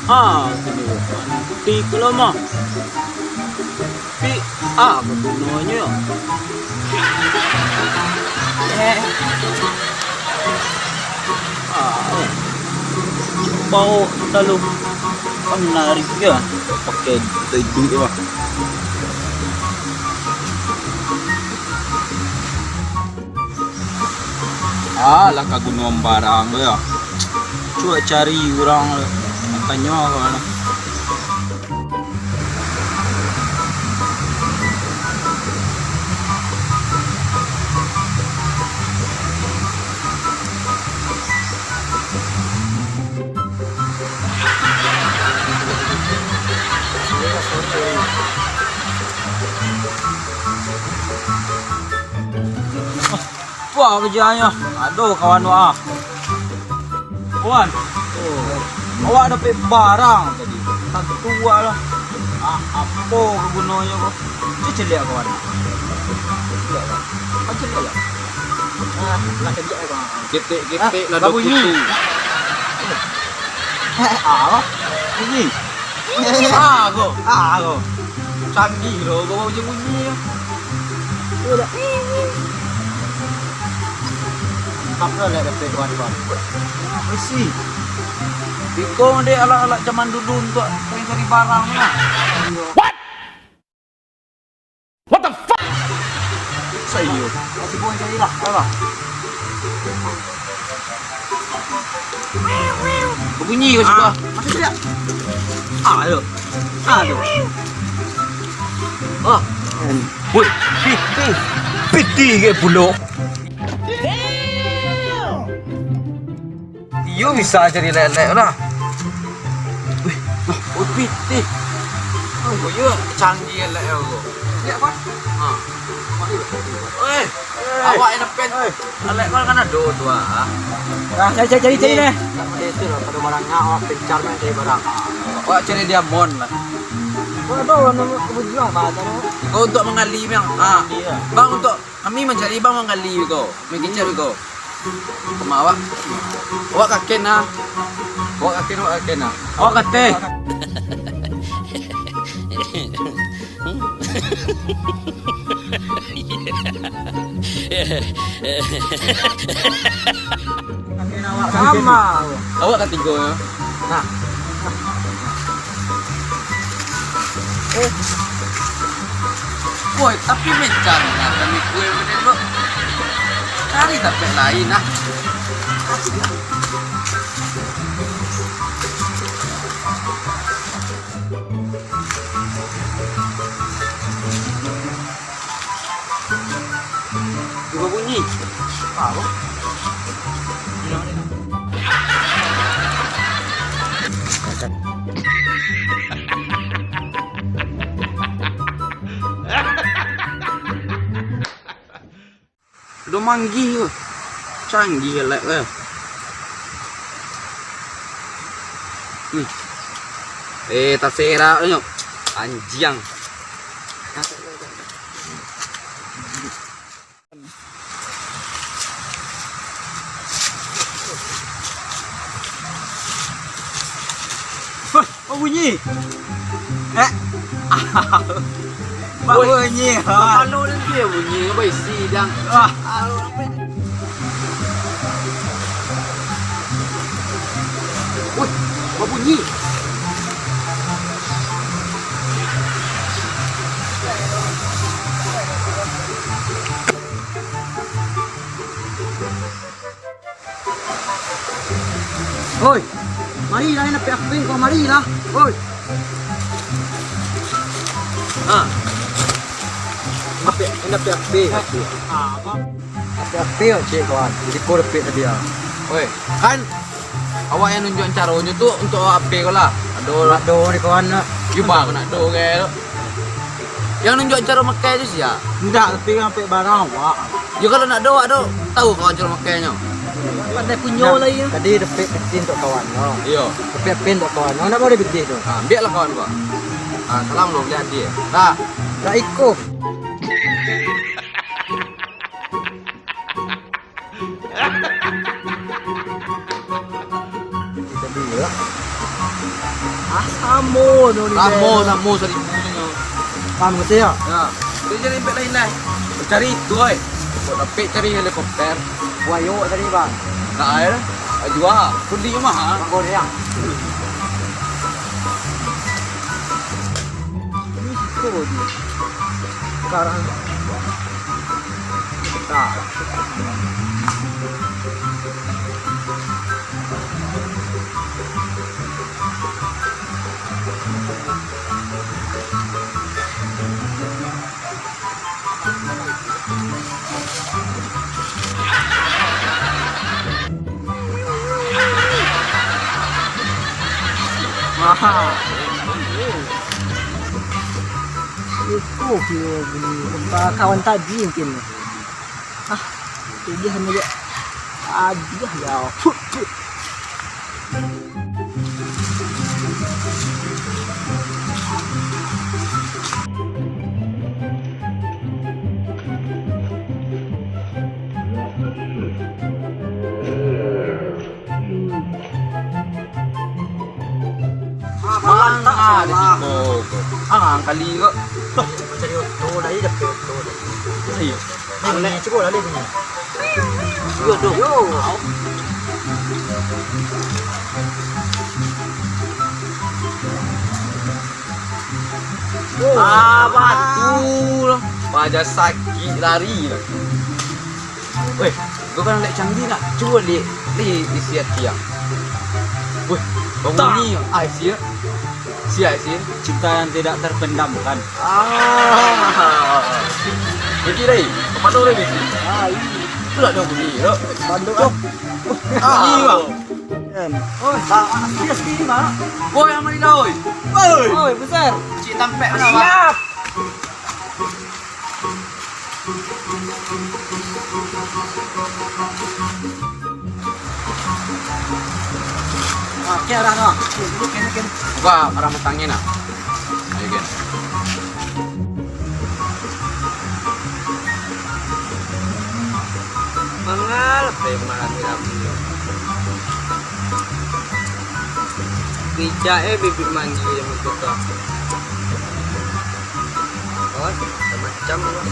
Sini nanti kalau mah. Tapi apa gunanya ya? Eh. Ah, bau terlalu menarik ya. Pakai duit mah. Lah kagunung barang lo ya. Coba cari orang tanya kan. Wah, kerjanya. Aduh, kawan wah. Kawan. Awak dapat barang tadi. Tak tua lah. Apa kegunaannya kok? Celik kawan. Celik lah. Celik lah. Nak celik kawan. Getek lah dok itu. Apa? Ini. Aku. Canggih loh, kau bunyi. Udah. Apa lah dapat kawan-kawan? Mesti. Biko deh ala-ala zaman dulu untuk cari barang lah. What the fuck? Saya. Masih boleh cari lah, apa? Bunyi kau suka? Masih tidak? Aduh. Oh. Woi, piti ke pulau. You bisa cari lele lah. Wih, piti. Oh, you canggih lele aku. Lihat apa? Awak yang pen. Lele kan ada dua. Nah, cari deh. Pada itu loh, pada barangnya awak pencar main cari barang. Awak cari diamond lah. Waduh, nama kebujuang bahasa lo. Kau untuk mengali bang. Iya. Bang untuk kami mencari bang mengali kau. Mengincar kau. Sama awak kakek na. Awak kakek na. Awak kakek. Sama. Awak ketiga ya. Nah. Woi, tapi mencari lah kami kue bener lo. Cari tapi lain ah. Juga bunyi. Tahu. Udah manggih, canggih lah. Tasera nyo, anjing. Oh bunyi. Bunyi. Malu dia bunyi apa sidang. Wih, apa bunyi? Oi, marilah nak piak-piak kau marilah. Oi. Nak piak-piak. Apa? Piak-piak cik kawan. Jadi kau repik tadi ah. Oi, kan awak yang nunjuk caranya tu untuk apa kau lah? Aduh ni kawan nak. Gimana nak do ke? Yang nunjuk cara makai tu siapa? Tidak, tapi kan ambil barang awak. Ya kalau nak do, tahu kawan cara makainya. Pandai punyo lah ya. Tadi repik betin untuk kawan kau. Iya. Repik pen untuk kawan kau. Nak boleh betin tu. Ambil lah kawan kau. Salam lo lihat dia. Tak ikut. Kita dulu. Samo no ni. Samo sa ribunya. Paham ngerti ya? Ya. Dia jadi impet lain lah. Cari itu oi. Kau dapat cari helikopter. Wayo tadi bang. Tak ada. Jual. Kundi mah. Bang kau ya. Ini situ dia. Sekarang. Tak. Itu kira bunyi kawan tadi mungkin. Dia hanya dia. Aduh ya. Mana ada sih kali kok. Cari auto lagi dapat auto. Iya. Ini cukup lah ni. Yo. Betul. Wajah sakit lari lah. Weh, gua kan lek canggih nak. Cuba lihat siap dia. Weh, bangun ni. Siap. Siap. Cinta yang tidak terpendam kan. Pergi dah. Mana orang ni? Ini. Pula dah bunyi. Bandung. Ni bang. Oh, sikit mak. Boy, amai dah oi. Oi, besar. Cik tampek mana bang? Siap. Okey dah noh. Okey. Buka arah matangnya nak. Ayo kan. Mangal, malam ni. Bija bibit manggi yang muka. Oh, macam lah.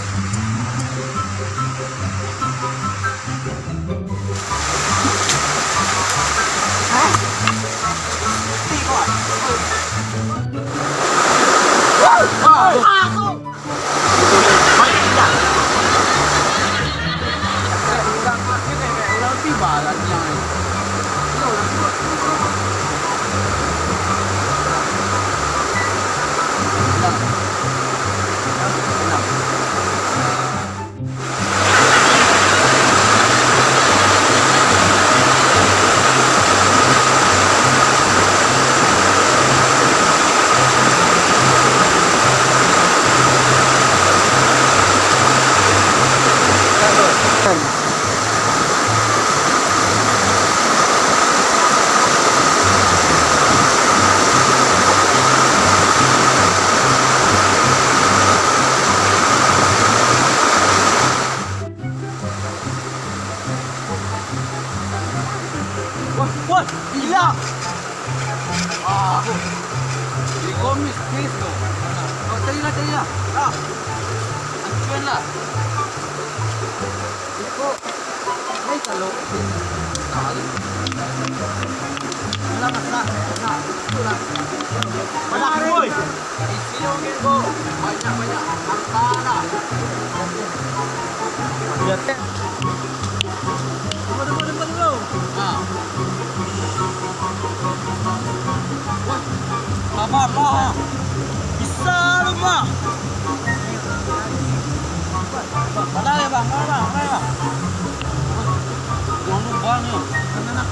Wah, hilang. Di komis Cristo. Oh, tadi lah. Ancuan lah. Iko. Hai kalau. Tahu. Nah. Itulah. Banyak boy. Isi oke go. Banyak. Antara. Lihat kan. Depan dulu. Ah. Wah, apa? Bisa lu mah. Mana ya bang? Mana? Uang lu banyak. Mana?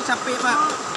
capek pak.